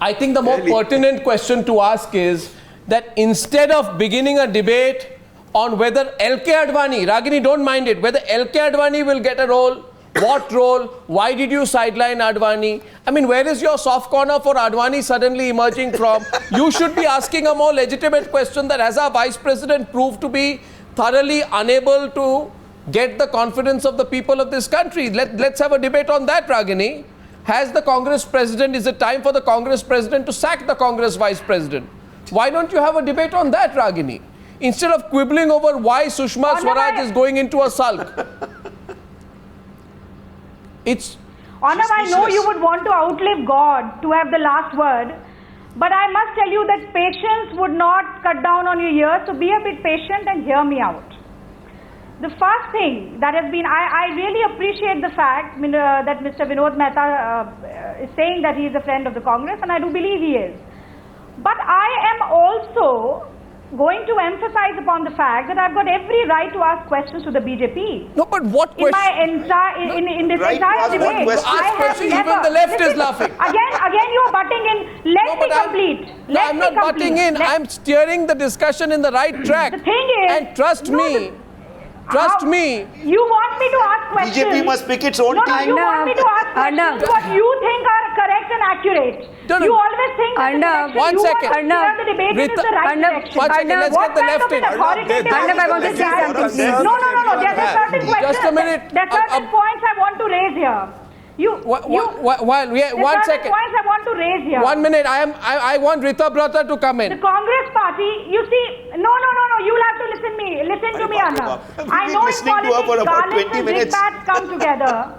I think the more pertinent question to ask is that instead of beginning a debate on whether LK Advani, Ragini, don't mind it, whether LK Advani will get a role, what role, why did you sideline Advani? I mean, where is your soft corner for Advani suddenly emerging from? You should be asking a more legitimate question that has our vice president proved to be thoroughly unable to get the confidence of the people of this country. Let's have a debate on that, Ragini. Has the Congress president, is it time for the Congress president to sack the Congress vice president? Why don't you have a debate on that, Ragini? Instead of quibbling over why Sushma Swaraj is going into a sulk. It's... Arnab, I know you would want to outlive God to have the last word, but I must tell you that patience would not cut down on your ears, so be a bit patient and hear me out. The first thing that has been, I really appreciate the fact that Mr. Vinod Mehta is saying that he is a friend of the Congress, and I do believe he is. But I am also going to emphasize upon the fact that I've got every right to ask questions to the BJP. No, but what question? In this entire debate, I have never... Even the left is laughing. Again, you are butting in. Let me complete. I'm not butting in. I'm steering the discussion in the right track. The thing is... And trust me... Trust me. You want me to ask questions. BJP must pick its own time. You want me to ask questions what you think are correct and accurate. You always think that the one second. The debate is the right direction. One second, let's get the left in. I want to say something. No. There are certain questions. Just a minute. There are certain points I want to raise here. One second. Points I want to raise here. 1 minute. I want Rita Brata to come in. The Congress party, you see, no. You'll have to listen to me, Arnab. I know in politics, garlands and brickbats come together.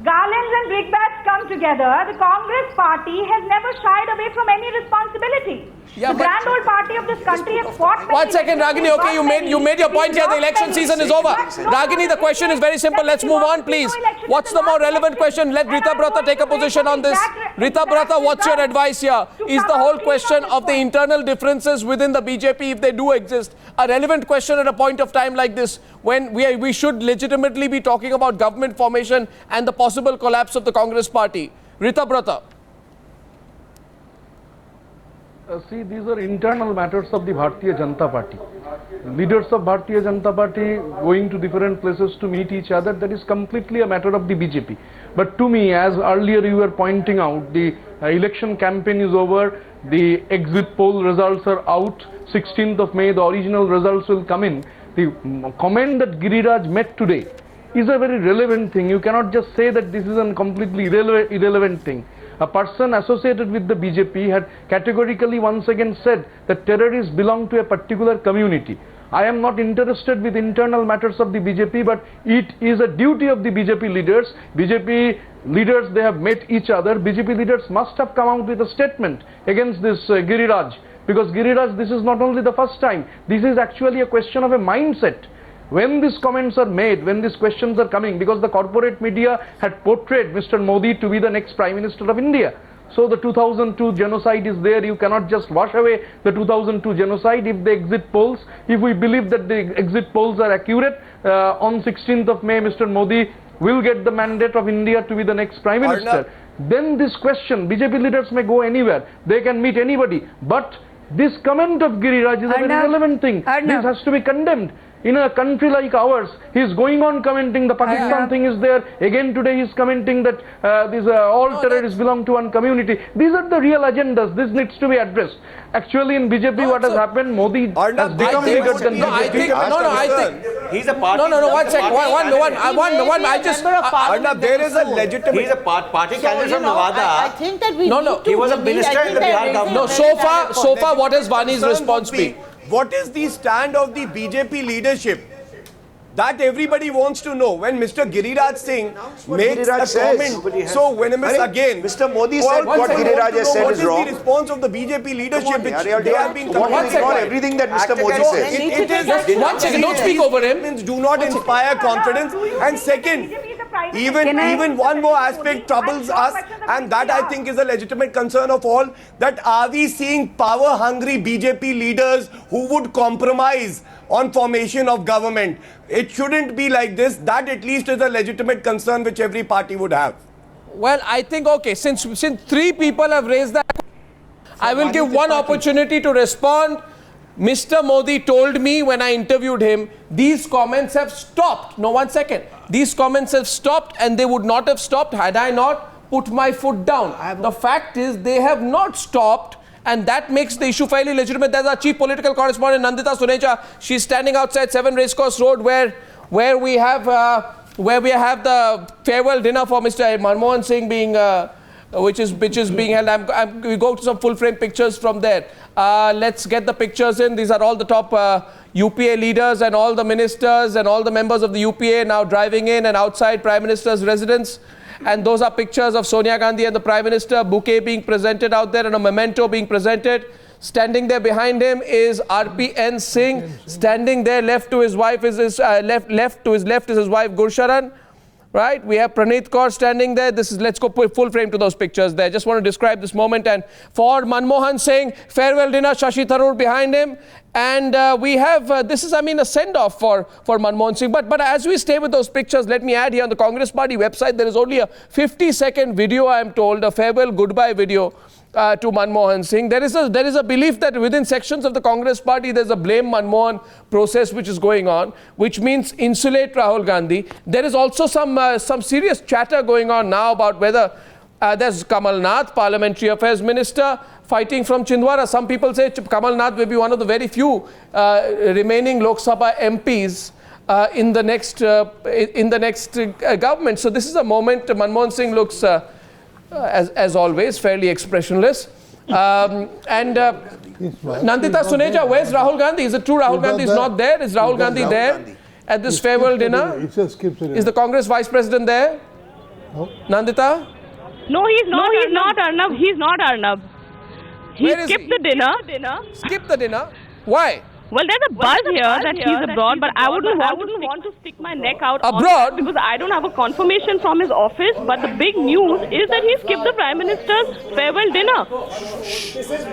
Garlands and brickbats come together. The Congress party has never shied away from any responsibility. The grand old party of this country has fought. 1 second, Ragini. Okay, you made your point here. The election season is over. Ragini, the question is very simple. Let's move on, please. What's the more relevant question? Let Rita Brata take a position on this. Rita Brata, what's your advice here? Is the whole question of the internal differences within the BJP, if they do exist, a relevant question at a point of time like this, when we should legitimately be talking about government formation and the possible collapse of the Congress party? Rita Brata. See, these are internal matters of the Bharatiya Janata Party. Leaders of Bharatiya Janata Party going to different places to meet each other, that is completely a matter of the BJP. But to me, as earlier you were pointing out, the election campaign is over, the exit poll results are out, 16th of May, the original results will come in. The comment that Giriraj made today is a very relevant thing. You cannot just say that this is a completely irrelevant thing. A person associated with the BJP had categorically once again said that terrorists belong to a particular community. I am not interested with internal matters of the BJP, but it is a duty of the BJP leaders. BJP leaders, they have met each other. BJP leaders must have come out with a statement against this Giriraj. Because Giriraj, this is not only the first time. This is actually a question of a mindset. When these comments are made, when these questions are coming, because the corporate media had portrayed Mr. Modi to be the next Prime Minister of India. So the 2002 genocide is there. You cannot just wash away the 2002 genocide. If the exit polls, if we believe that the exit polls are accurate, on 16th of May, Mr. Modi will get the mandate of India to be the next Prime Minister. Then this question, BJP leaders may go anywhere. They can meet anybody. But this comment of Giriraj is a very relevant thing. This has to be condemned. In a country like ours, he is going on commenting the Pakistan thing is there. Again today he is commenting that all terrorists belong to one community. These are the real agendas. This needs to be addressed. Actually in BJP what has happened, Modi has become bigger than BJP. I think he's a party. One second. I just... Arnab, there is a legitimate... He's a party candidate from Nevada. I think that we need to... He was a minister in the Bihar government. No, so far, what has Vani's response been? What is the stand of the BJP leadership? That everybody wants to know. When Mr. Giriraj Singh makes a comment, so venomous again. Mr. Modi said what Giriraj has said is wrong. What is the response of the BJP leadership? They have been ignore everything that Mr. Modi says. It is 1 second, don't speak over him. Do not inspire confidence. And second, even one more aspect troubles us, and that I think is a legitimate concern of all, that are we seeing power-hungry BJP leaders who would compromise on formation of government? It shouldn't be like this. That at least is a legitimate concern which every party would have. Well, I think, okay, since 3 people have raised that, I will give one opportunity to respond. Mr. Modi told me when I interviewed him, these comments have stopped. No, 1 second. These comments have stopped, and they would not have stopped had I not put my foot down. The fact is, they have not stopped, and that makes the issue fairly legitimate. There's our chief political correspondent, Nandita Suneja. She's standing outside 7 Racecourse Road, where we have the farewell dinner for Mr. Manmohan Singh being. Which is being held. We go to some full-frame pictures from there. Let's get the pictures in. These are all the top UPA leaders and all the ministers and all the members of the UPA now driving in and outside Prime Minister's residence. And those are pictures of Sonia Gandhi and the Prime Minister, bouquet being presented out there and a memento being presented. Standing there behind him is RPN Singh. Standing there left to his wife is his left to his left is his wife Gursharan. Right, we have Praneeth Kaur standing there. This is, let's go put full frame to those pictures there. Just want to describe this moment. And for Manmohan Singh, farewell dinner, Shashi Tharoor behind him. And we have, this is, I mean, a send-off for Manmohan Singh. But as we stay with those pictures, let me add here on the Congress Party website, there is only a 50-second video, I am told, a farewell goodbye video to Manmohan Singh. There is a belief that within sections of the Congress Party there's a blame Manmohan process which is going on, which means insulate Rahul Gandhi. There is also some serious chatter going on now about whether there's Kamal Nath, Parliamentary Affairs Minister, fighting from Chhindwara. Some people say Kamal Nath will be one of the very few remaining Lok Sabha MPs in the next government. So this is a moment Manmohan Singh looks as always, fairly expressionless. Nandita Suneja, where's Rahul Gandhi? Is it true Rahul Gandhi is not there? Is Rahul Gandhi there at this farewell dinner? Is the Congress Vice President there? No. Nandita? No, he's not. No, he's not Arnab. He's not Arnab. He skipped the dinner. Skipped the dinner? Why? Well, there's a buzz here that he's abroad, but I wouldn't want to stick my neck out abroad on that because I don't have a confirmation from his office. But the big news is that he skipped the Prime Minister's farewell dinner.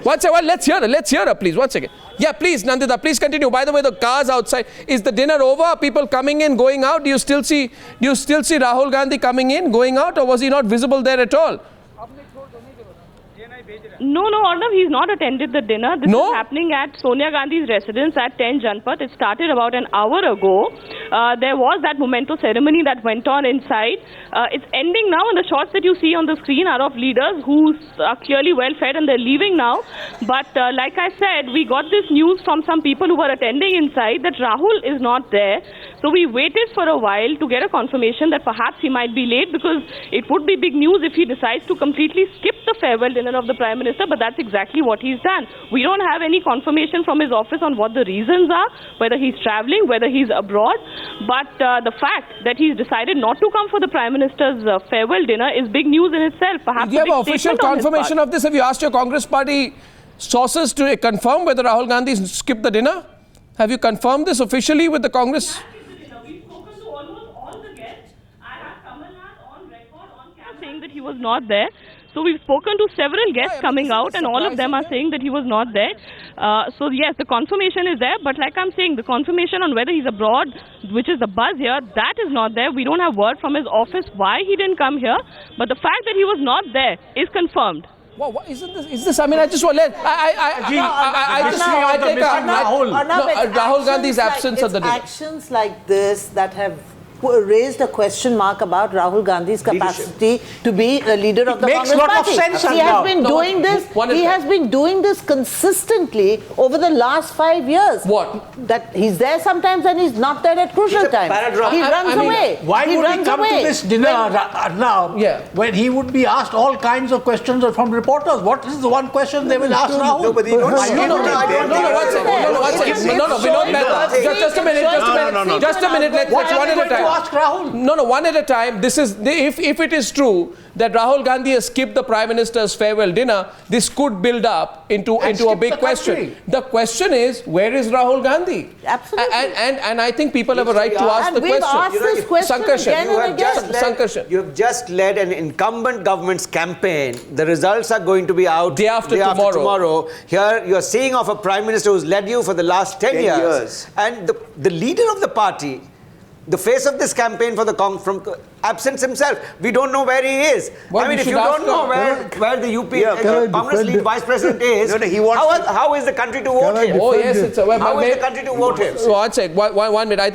One second, well, let's hear her, please. 1 second. Yeah, please, Nandita, please continue. By the way, the cars outside, is the dinner over? Are people coming in, going out? Do you still see Rahul Gandhi coming in, going out, or was he not visible there at all? No, Arnav, he's not attended the dinner. This is happening at Sonia Gandhi's residence at 10 Janpat. It started about an hour ago. There was that memento ceremony that went on inside. It's ending now, and the shots that you see on the screen are of leaders who are clearly well fed and they're leaving now. But like I said, we got this news from some people who were attending inside that Rahul is not there. So we waited for a while to get a confirmation that perhaps he might be late, because it would be big news if he decides to completely skip the farewell dinner of the Prime Minister, but that's exactly what he's done. We don't have any confirmation from his office on what the reasons are, whether he's travelling, whether he's abroad, but the fact that he's decided not to come for the Prime Minister's farewell dinner is big news in itself. Perhaps do you have official confirmation of this? Have you asked your Congress Party sources to confirm whether Rahul Gandhi skipped the dinner? Have you confirmed this officially with the Congress? We've spoken to almost all the guests. I have Kamal Nath on record, on camera, saying that he was not there. So we've spoken to several guests coming out, and all of them are saying that he was not there. So yes, the confirmation is there, but like I'm saying, the confirmation on whether he's abroad, which is the buzz here, that is not there. We don't have word from his office why he didn't come here, but the fact that he was not there is confirmed. Well, what, isn't this? Is this? I mean, I just want to let. Rahul Gandhi's absence at the dinner. Actions like this that have raised a question mark about Rahul Gandhi's capacity to be a leader of the Congress Party. Makes lot of sense. He has been doing this. He has been doing this consistently over the last 5 years. What? That he's there sometimes and he's not there at crucial times. He runs away. Why would he come to this dinner now when he would be asked all kinds of questions from reporters? What is the one question they will ask Rahul? Nobody Just a minute. Let's one at a time. Ask Rahul. No, one at a time. This is if it is true that Rahul Gandhi has skipped the Prime Minister's farewell dinner, this could build up into a big question. The question is, where is Rahul Gandhi? Absolutely. And I think people have a right to ask the question. Asked this question Sankarshan. You have just led an incumbent government's campaign. The results are going to be out day after tomorrow. Here you are seeing of a Prime Minister who's led you for the last 10 years. And the leader of the party the face of this campaign for the from absence himself. We don't know where he is. Well, I mean, if you don't know where the UP Congress lead vice president is, how is the country to vote him? Oh yes, it's how is the country to vote him? One sec, one minute. I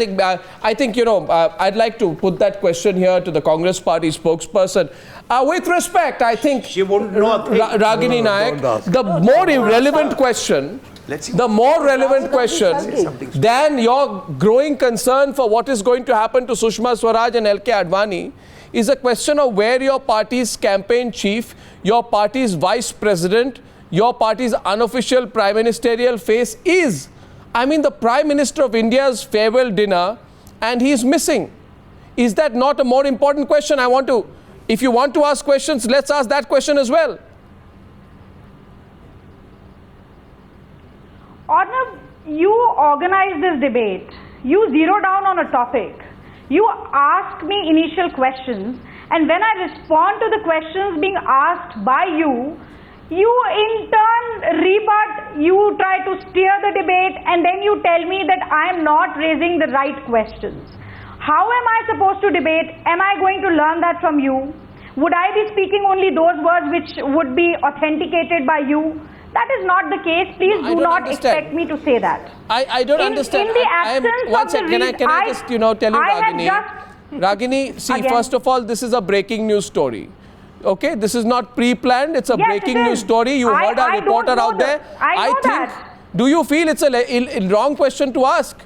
think I'd like to put that question here to the Congress Party spokesperson. With respect, I think she won't know Ragini Nayak, the more relevant question. The more relevant question than your growing concern for what is going to happen to Sushma Swaraj and LK Advani is a question of where your party's campaign chief, your party's vice president, your party's unofficial prime ministerial face is. I mean, the Prime Minister of India's farewell dinner, and he is missing. Is that not a more important question? If you want to ask questions, let's ask that question as well. Arnab, you organized this debate. You zero down on a topic. You ask me initial questions, and when I respond to the questions being asked by you, you in turn rebut, you try to steer the debate, and then you tell me that I am not raising the right questions. How am I supposed to debate? Am I going to learn that from you? Would I be speaking only those words which would be authenticated by you? That is not the case. Please do not expect me to say that. I don't understand. In the absence of the can I just tell you, Ragini, see, again, first of all, this is a breaking news story. Okay, this is not pre-planned. It's a breaking news story. You heard our reporter out there. I think. Do you feel it's a wrong question to ask?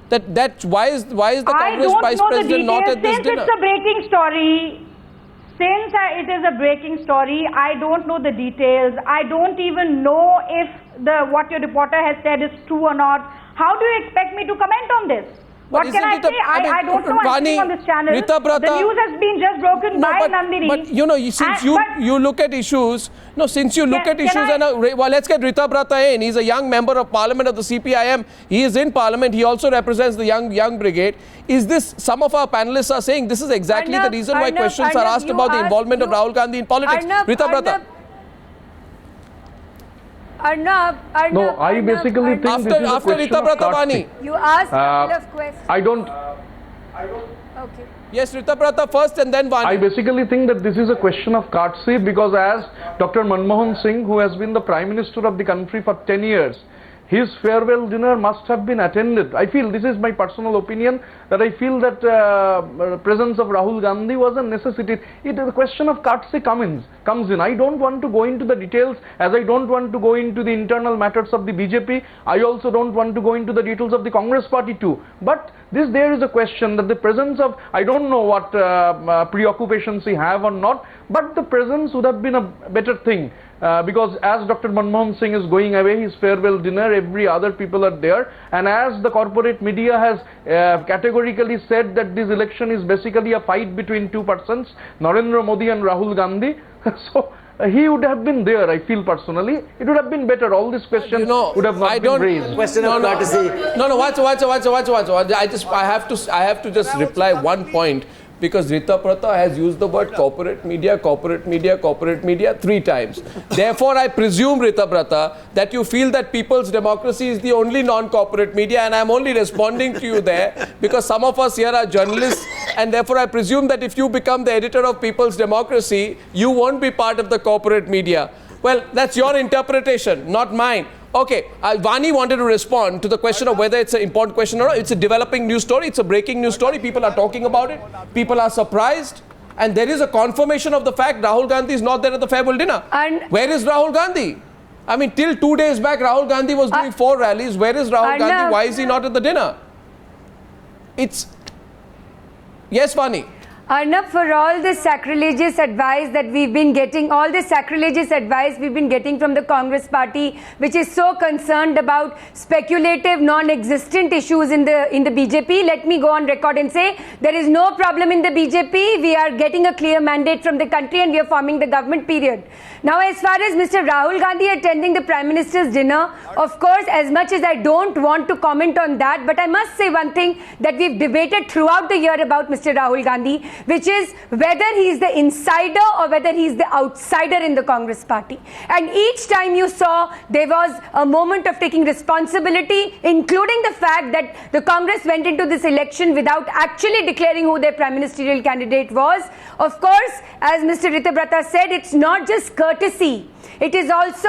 That why is the Congress vice president not at this dinner? It's a breaking story. Since it is a breaking story, I don't know the details. I don't even know if what your reporter has said is true or not. How do you expect me to comment on this? What can I say? I don't know. I'm sitting on this channel. The news has been just broken by Nandini. But since you look at issues, well, let's get Rita Brata in. He's a young member of Parliament of the CPIM. He is in Parliament. He also represents the young brigade. Is this, some of our panelists are saying this is exactly the reason why questions are asked about the involvement of Rahul Gandhi in politics. Rita Brata. No, I basically think after this is a question Rita of Bratavani. You asked a couple of questions. I don't. Okay. Yes, Rita Brata first and then Vani. I basically think that this is a question of courtesy, because as Dr. Manmohan Singh, who has been the Prime Minister of the country for 10 years, his farewell dinner must have been attended. I feel, this is my personal opinion, that I feel that presence of Rahul Gandhi was a necessity. The question of courtesy comes in. I don't want to go into the details, as I don't want to go into the internal matters of the BJP. I also don't want to go into the details of the Congress party too. But there is a question that the presence of, I don't know what preoccupations he have or not, but the presence would have been a better thing. Because as Dr. Manmohan Singh is going away, his farewell dinner, every other people are there, and as the corporate media has categorically said that this election is basically a fight between two persons, Narendra Modi and Rahul Gandhi, so he would have been there. I feel personally it would have been better. All these questions would have not been raised. Question of courtesy. Watch. I have to just reply one point, because Rita Brata has used the word corporate media 3 times. Therefore, I presume, Rita Brata, that you feel that People's Democracy is the only non-corporate media, and I'm only responding to you there because some of us here are journalists, and therefore I presume that if you become the editor of People's Democracy, you won't be part of the corporate media. Well, that's your interpretation, not mine. Okay, Vani wanted to respond to the question of whether it's an important question or not. It's a developing news story. It's a breaking news story. People are talking about it. People are surprised. And there is a confirmation of the fact Rahul Gandhi is not there at the farewell dinner. And where is Rahul Gandhi? I mean, till 2 days back, Rahul Gandhi was doing 4 rallies. Where is Rahul Gandhi? Why is he not at the dinner? It's... Yes, Vani. Arnab, for all the sacrilegious advice that we've been getting, all the sacrilegious advice we've been getting from the Congress party, which is so concerned about speculative, non-existent issues in the BJP, let me go on record and say there is no problem in the BJP. We are getting a clear mandate from the country and we are forming the government, period. Now, as far as Mr. Rahul Gandhi attending the Prime Minister's dinner, of course, as much as I don't want to comment on that, but I must say one thing that we've debated throughout the year about Mr. Rahul Gandhi, which is whether he is the insider or whether he is the outsider in the Congress party. And each time you saw there was a moment of taking responsibility, including the fact that the Congress went into this election without actually declaring who their prime ministerial candidate was. Of course, as Mr. Ritabrata said, it's not just courtesy. It is also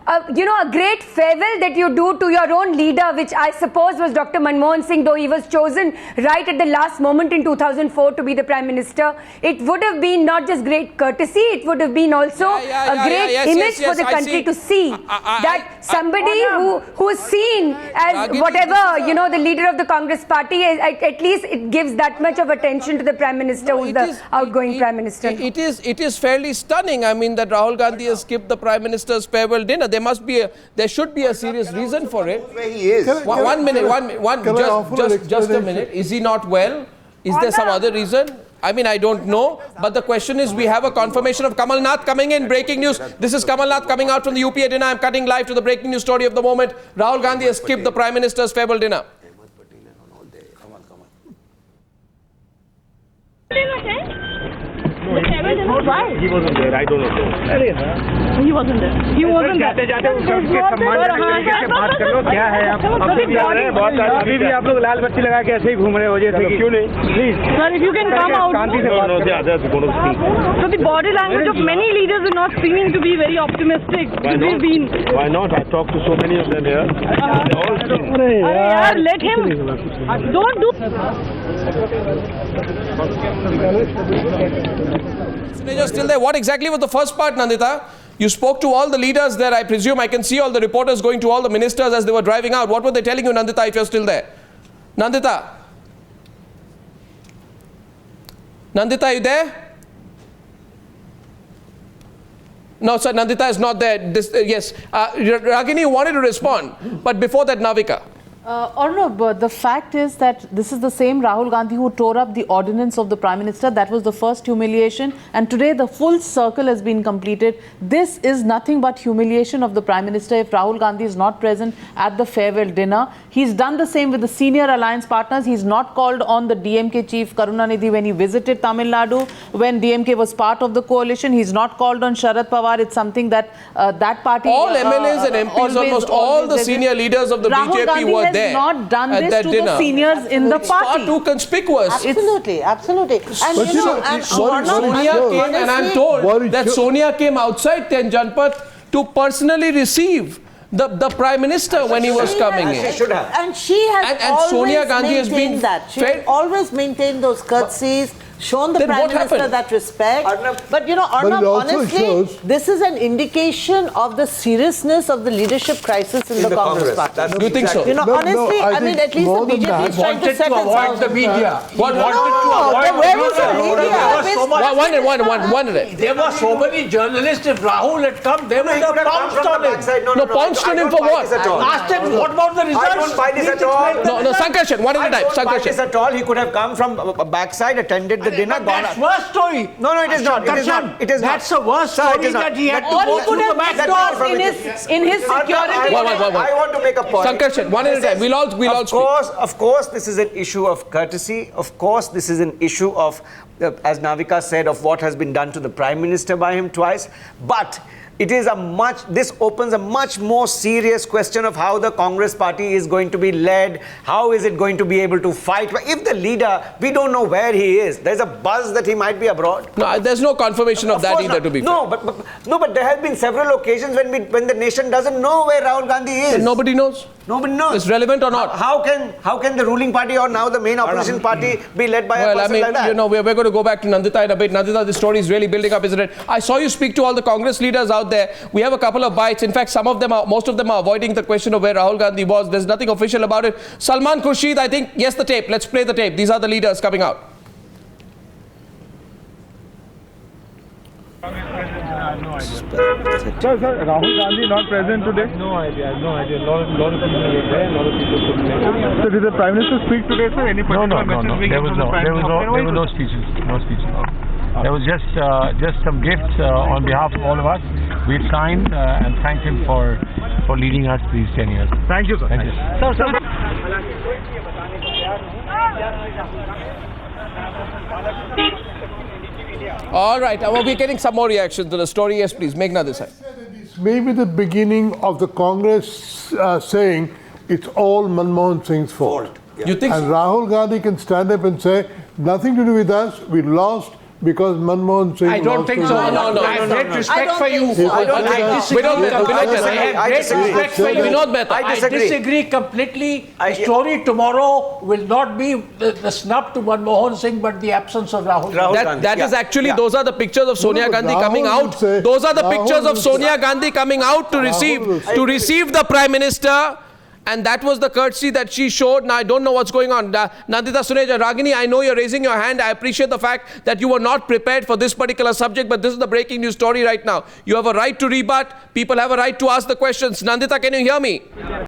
a great farewell that you do to your own leader, which I suppose was Dr. Manmohan Singh, though he was chosen right at the last moment in 2004 to be the Prime Minister. It would have been not just great courtesy, it would have been also a great image for the country to see that somebody who's seen as whatever, the leader of the Congress party, at least it gives that much of attention to the Prime Minister who's the outgoing Prime Minister. It is fairly stunning. I mean, that Rahul Gandhi has skipped the Prime Minister's farewell dinner. There should be a serious reason for it. Where he is. One minute, just a minute. Is he not well? Is there some other reason? I mean, I don't know. But the question is, we have a confirmation of Kamal Nath coming in. Breaking news. This is Kamal Nath coming out from the UPA dinner. I'm cutting live to the breaking news story of the moment. Rahul Gandhi has skipped the Prime Minister's farewell dinner. Why? He wasn't there. I don't know. He wasn't there. He wasn't there. जाते उसके सम्मान से बात कर लो क्या है आप अभी भी आप लोग लाल बत्ती लगा के ऐसे ही घूम रहे हो जैसे क्यों नहीं please Sir, if you can come out. शांति से बात करो. So the body language of many leaders is not seeming to be very optimistic. Why not? I talked to so many of them here. Let him. Don't do. You're still there. What exactly was the first part, Nandita? You spoke to all the leaders there, I presume. I can see all the reporters going to all the ministers as they were driving out. What were they telling you, Nandita, if you're still there? Nandita? Nandita, are you there? No, sir, Nandita is not there. Yes. Ragini, you wanted to respond. But before that, Navika. Arnab, the fact is that this is the same Rahul Gandhi who tore up the ordinance of the Prime Minister. That was the first humiliation. And today the full circle has been completed. This is nothing but humiliation of the Prime Minister if Rahul Gandhi is not present at the farewell dinner. He's done the same with the senior alliance partners. He's not called on the DMK chief Karunanidhi when he visited Tamil Nadu, when DMK was part of the coalition. He's not called on Sharad Pawar. It's something that that party... All MLAs and MPs, almost all the senior leaders of the BJP were there. Not done at this that to dinner. The seniors in the it's party. Far too conspicuous. Absolutely. And Sonia came, and I'm told that Sonia came outside Ten Janpat to personally receive the Prime Minister when he was coming in. She should have. And she has always Sonia Gandhi has been that. She has always maintained those courtesies, shown the Prime Minister that respect. But Arnab, honestly, this is an indication of the seriousness of the leadership crisis in the Congress party. Do you think so? Honestly, I mean, at least the BJP is trying to set itself. The media. Where is the media? One minute. There were so many journalists. If Rahul had come, they would have pounced on him. No, pounced on him for what? Asked him, what about the results? I don't buy this at all. No, Sankarshan, one at a time. I don't buy this at all. He could have come from a backside, attended the dinner, gone That's worst story. No, it is not. It is not. It is not. That's the worst story that he had to All go he could through the have back done door. in his security. I want to make a point. Sankarshan, one at a time. We'll all speak. Of course, this is an issue of courtesy. Of course, this is an issue of, as Navika said, of what has been done to the Prime Minister by him twice. But this opens a much more serious question of how the Congress party is going to be led. How is it going to be able to fight? If the leader, we don't know where he is. There's a buzz that he might be abroad. No, there's no confirmation of that either, to be fair. No, but there have been several occasions when the nation doesn't know where Rahul Gandhi is. So nobody knows? Nobody knows. It's relevant or not? How can the ruling party or now the main opposition party be led by a person like that? We're going to go back to Nandita in a bit. Nandita, this story is really building up, isn't it? I saw you speak to all the Congress leaders out there. We have a couple of bites. In fact, most of them are avoiding the question of where Rahul Gandhi was. There's nothing official about it. Salman Khurshid, I think, yes, the tape. Let's play the tape. These are the leaders coming out. Sir, Rahul Gandhi not present today? No idea. A lot of people were there. A lot of people couldn't make it. So did the Prime Minister speak today, sir? Any particular message? No. There was no speeches. No speeches. There was just some gifts on behalf of all of us. We signed and thanked him for leading us these 10 years. Thank you, sir. Thank you. Sir. All right, we're getting some more reactions to the story. Yes, please, Meghna this side. It's maybe the beginning of the Congress saying it's all Manmohan Singh's fault. Yeah. You think and so? Rahul Gandhi can stand up and say, nothing to do with us, we lost because Manmohan Singh I don't think so. No. I have great respect for you. I disagree completely. The story tomorrow will not be the snub to Manmohan Singh, but the absence of Rahul Gandhi. That is actually, those are the pictures of Sonia Gandhi coming out. Those are the pictures of Sonia Gandhi coming out to receive the Prime Minister. And that was the courtesy that she showed. Now, I don't know what's going on. Nandita Suneja, Ragini, I know you're raising your hand. I appreciate the fact that you were not prepared for this particular subject, but this is the breaking news story right now. You have a right to rebut. People have a right to ask the questions. Nandita, can you hear me?